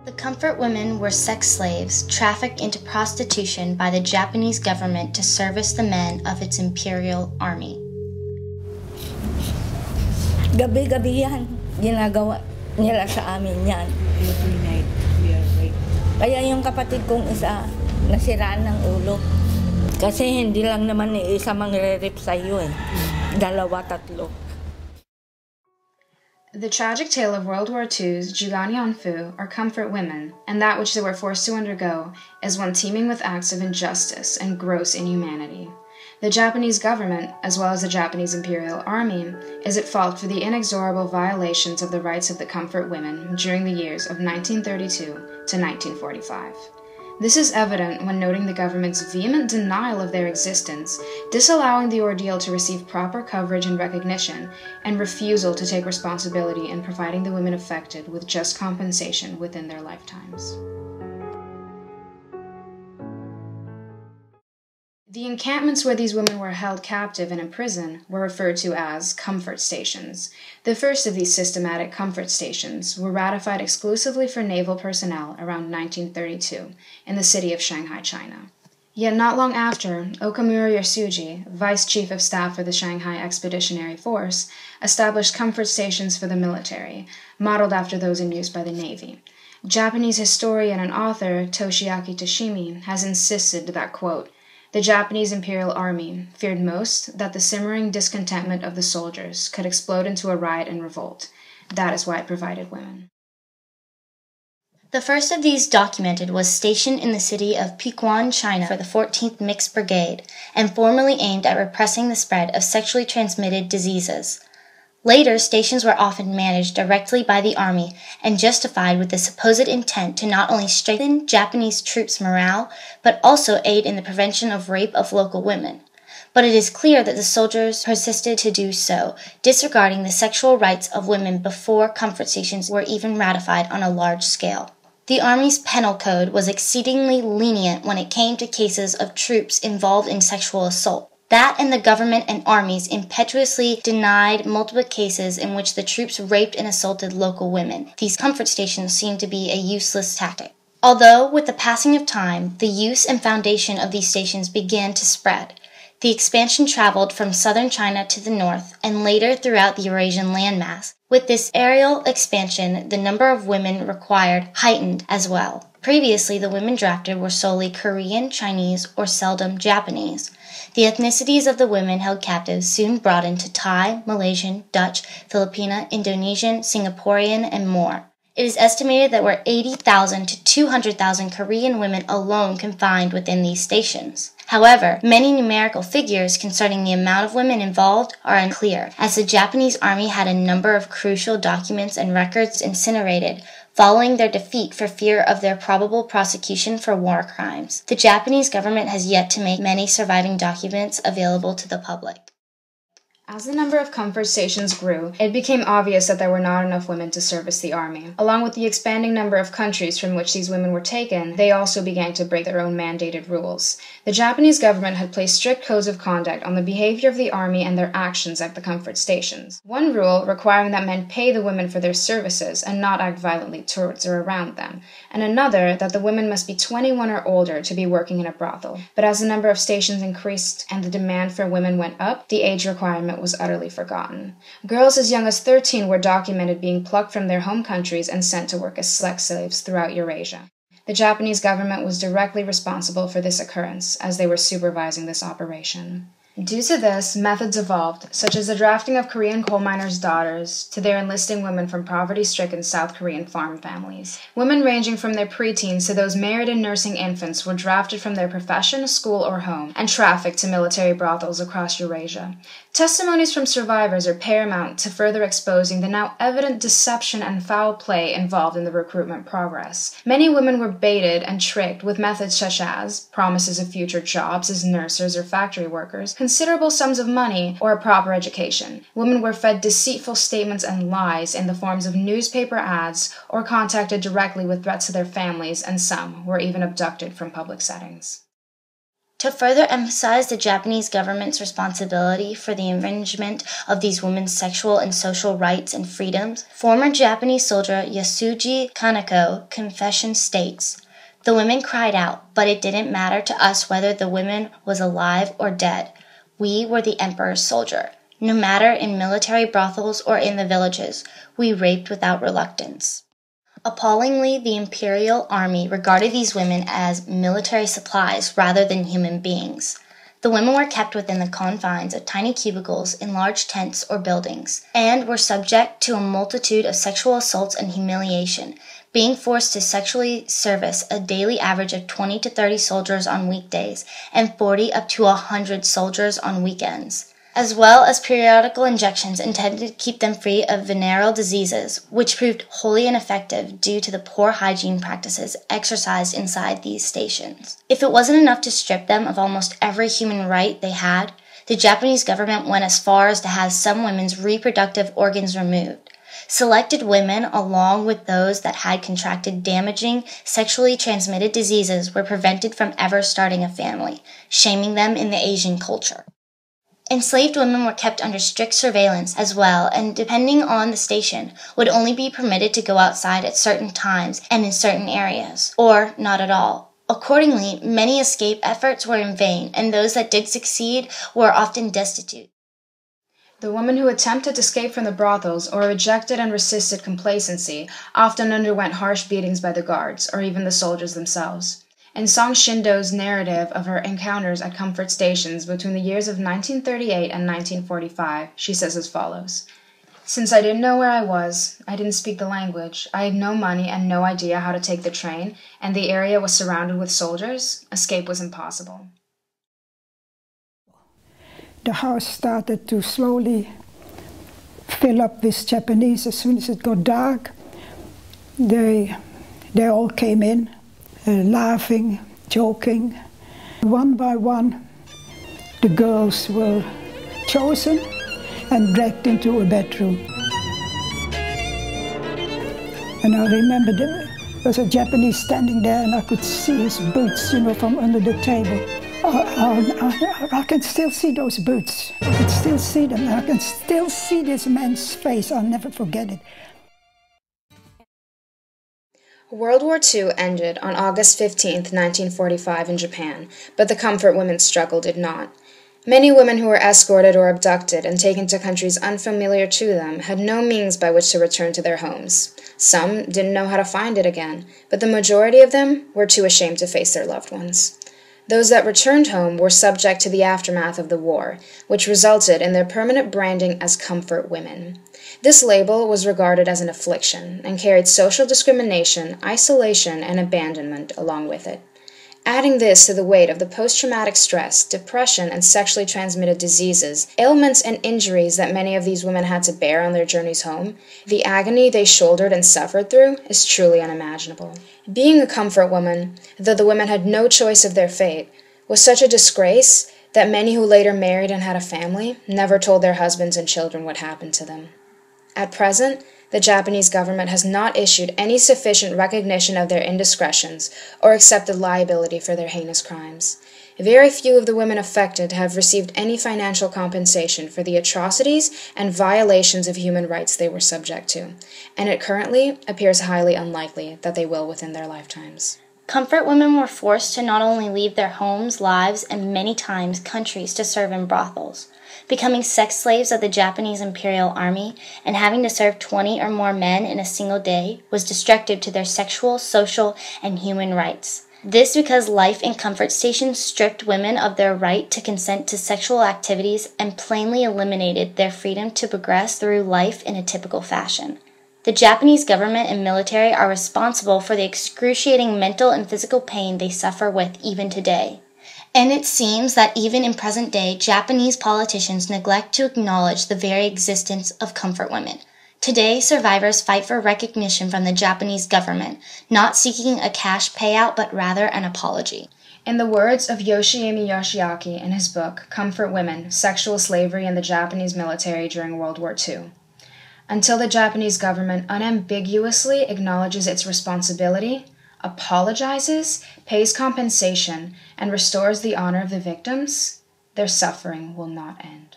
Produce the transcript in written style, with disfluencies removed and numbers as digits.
The comfort women were sex slaves trafficked into prostitution by the Japanese government to service the men of its imperial army. Gabi-gabi yan, ginagawa nila sa amin yan. Every night we are raped. Kaya yung kapatid kong isa, nasiraan ng ulo. Kasi hindi lang naman isa mangre-rape sa'yo eh. Dalawa, tatlo. The tragic tale of World War II's Juganianfu, or comfort women, and that which they were forced to undergo, is one teeming with acts of injustice and gross inhumanity. The Japanese government, as well as the Japanese Imperial Army, is at fault for the inexorable violations of the rights of the comfort women during the years of 1932 to 1945. This is evident when noting the government's vehement denial of their existence, disallowing the ordeal to receive proper coverage and recognition, and refusal to take responsibility in providing the women affected with just compensation within their lifetimes. The encampments where these women were held captive and imprisoned were referred to as comfort stations. The first of these systematic comfort stations were ratified exclusively for naval personnel around 1932 in the city of Shanghai, China. Yet not long after, Okamura Yasuji, Vice Chief of Staff for the Shanghai Expeditionary Force, established comfort stations for the military, modeled after those in use by the Navy. Japanese historian and author Toshiaki Toshimi has insisted that, quote, "The Japanese Imperial Army feared most that the simmering discontentment of the soldiers could explode into a riot and revolt. That is why it provided women." The first of these documented was stationed in the city of Piquan, China for the 14th Mixed Brigade, and formerly aimed at repressing the spread of sexually transmitted diseases. Later, stations were often managed directly by the army and justified with the supposed intent to not only strengthen Japanese troops' morale, but also aid in the prevention of rape of local women. But it is clear that the soldiers persisted to do so, disregarding the sexual rights of women before comfort stations were even ratified on a large scale. The Army's penal code was exceedingly lenient when it came to cases of troops involved in sexual assault. That and the government and armies impetuously denied multiple cases in which the troops raped and assaulted local women. These comfort stations seemed to be a useless tactic. Although, with the passing of time, the use and foundation of these stations began to spread. The expansion traveled from southern China to the north and later throughout the Eurasian landmass. With this aerial expansion, the number of women required heightened as well. Previously, the women drafted were solely Korean, Chinese, or seldom Japanese. The ethnicities of the women held captive soon broadened to Thai, Malaysian, Dutch, Filipino, Indonesian, Singaporean, and more. It is estimated that there were 80,000 to 200,000 Korean women alone confined within these stations. However, many numerical figures concerning the amount of women involved are unclear, as the Japanese army had a number of crucial documents and records incinerated following their defeat for fear of their probable prosecution for war crimes. The Japanese government has yet to make many surviving documents available to the public. As the number of comfort stations grew, it became obvious that there were not enough women to service the army. Along with the expanding number of countries from which these women were taken, they also began to break their own mandated rules. The Japanese government had placed strict codes of conduct on the behavior of the army and their actions at the comfort stations. One rule requiring that men pay the women for their services and not act violently towards or around them, and another that the women must be 21 or older to be working in a brothel. But as the number of stations increased and the demand for women went up, the age requirement was utterly forgotten. Girls as young as 13 were documented being plucked from their home countries and sent to work as sex slaves throughout Eurasia. The Japanese government was directly responsible for this occurrence, as they were supervising this operation. Due to this, methods evolved, such as the drafting of Korean coal miners' daughters to their enlisting women from poverty-stricken South Korean farm families. Women ranging from their preteens to those married and nursing infants were drafted from their profession, school, or home, and trafficked to military brothels across Eurasia. Testimonies from survivors are paramount to further exposing the now evident deception and foul play involved in the recruitment progress. Many women were baited and tricked with methods such as promises of future jobs as nurses or factory workers, considerable sums of money, or a proper education. Women were fed deceitful statements and lies in the forms of newspaper ads or contacted directly with threats to their families, and some were even abducted from public settings. To further emphasize the Japanese government's responsibility for the infringement of these women's sexual and social rights and freedoms, former Japanese soldier Yasuji Kaneko confession states, "The women cried out, but it didn't matter to us whether the woman was alive or dead. We were the emperor's soldier. No matter in military brothels or in the villages, we raped without reluctance." Appallingly, the imperial army regarded these women as military supplies rather than human beings. The women were kept within the confines of tiny cubicles in large tents or buildings, and were subject to a multitude of sexual assaults and humiliation, being forced to sexually service a daily average of 20 to 30 soldiers on weekdays and 40 up to 100 soldiers on weekends, as well as periodical injections intended to keep them free of venereal diseases, which proved wholly ineffective due to the poor hygiene practices exercised inside these stations. If it wasn't enough to strip them of almost every human right they had, the Japanese government went as far as to have some women's reproductive organs removed. Selected women, along with those that had contracted damaging, sexually transmitted diseases, were prevented from ever starting a family, shaming them in the Asian culture. Enslaved women were kept under strict surveillance as well, and depending on the station, would only be permitted to go outside at certain times and in certain areas, or not at all. Accordingly, many escape efforts were in vain, and those that did succeed were often destitute. The women who attempted to escape from the brothels or rejected and resisted complacency often underwent harsh beatings by the guards, or even the soldiers themselves. In Song Shindo's narrative of her encounters at comfort stations between the years of 1938 and 1945, she says as follows, "Since I didn't know where I was, I didn't speak the language, I had no money and no idea how to take the train, and the area was surrounded with soldiers, escape was impossible." The house started to slowly fill up with Japanese. As soon as it got dark, they all came in. Laughing, joking. One by one, the girls were chosen and dragged into a bedroom. And I remember there was a Japanese standing there, and I could see his boots, from under the table. I can still see those boots. I can still see them. I can still see this man's face. I'll never forget it. World War II ended on August 15, 1945 in Japan, but the comfort women's struggle did not. Many women who were escorted or abducted and taken to countries unfamiliar to them had no means by which to return to their homes. Some didn't know how to find it again, but the majority of them were too ashamed to face their loved ones. Those that returned home were subject to the aftermath of the war, which resulted in their permanent branding as comfort women. This label was regarded as an affliction and carried social discrimination, isolation, and abandonment along with it. Adding this to the weight of the post-traumatic stress, depression, and sexually transmitted diseases, ailments, and injuries that many of these women had to bear on their journeys home, the agony they shouldered and suffered through is truly unimaginable. Being a comfort woman, though the women had no choice of their fate, was such a disgrace that many who later married and had a family never told their husbands and children what happened to them. At present, the Japanese government has not issued any sufficient recognition of their indiscretions or accepted liability for their heinous crimes. Very few of the women affected have received any financial compensation for the atrocities and violations of human rights they were subject to, and it currently appears highly unlikely that they will within their lifetimes. Comfort women were forced to not only leave their homes, lives, and many times countries to serve in brothels, becoming sex slaves of the Japanese Imperial Army, and having to serve 20 or more men in a single day was destructive to their sexual, social, and human rights. This because life in comfort stations stripped women of their right to consent to sexual activities and plainly eliminated their freedom to progress through life in a typical fashion. The Japanese government and military are responsible for the excruciating mental and physical pain they suffer with even today. And it seems that even in present day, Japanese politicians neglect to acknowledge the very existence of comfort women. Today, survivors fight for recognition from the Japanese government, not seeking a cash payout but rather an apology. In the words of Yoshimi Yoshiaki in his book, Comfort Women, Sexual Slavery in the Japanese Military During World War II, until the Japanese government unambiguously acknowledges its responsibility, apologizes, pays compensation, and restores the honor of the victims, their suffering will not end.